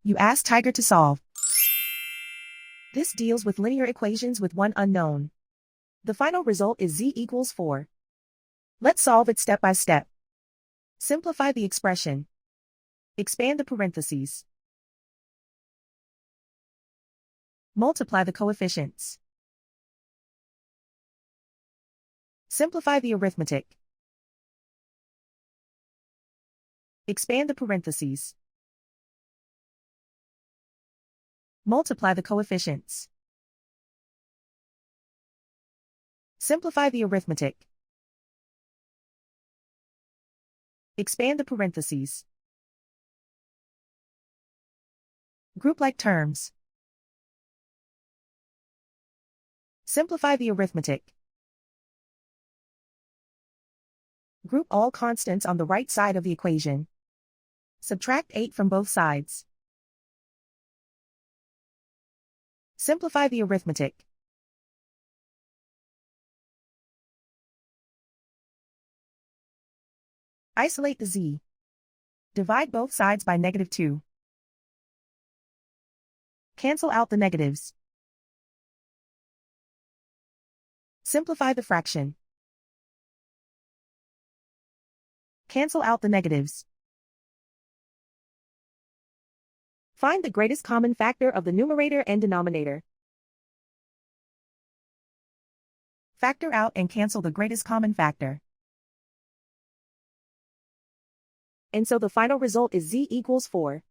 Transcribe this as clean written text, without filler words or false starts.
You ask Tiger to solve. This deals with linear equations with one unknown. The final result is z equals 4. Let's solve it step by step. Simplify the expression. Expand the parentheses. Multiply the coefficients. Simplify the arithmetic. Expand the parentheses. Multiply the coefficients. Simplify the arithmetic. Expand the parentheses. Group like terms. Simplify the arithmetic. Group all constants on the right side of the equation. Subtract 8 from both sides. Simplify the arithmetic. Isolate the z. Divide both sides by -2. Cancel out the negatives. Simplify the fraction. Cancel out the negatives. Find the greatest common factor of the numerator and denominator. Factor out and cancel the greatest common factor. And so the final result is z equals 4.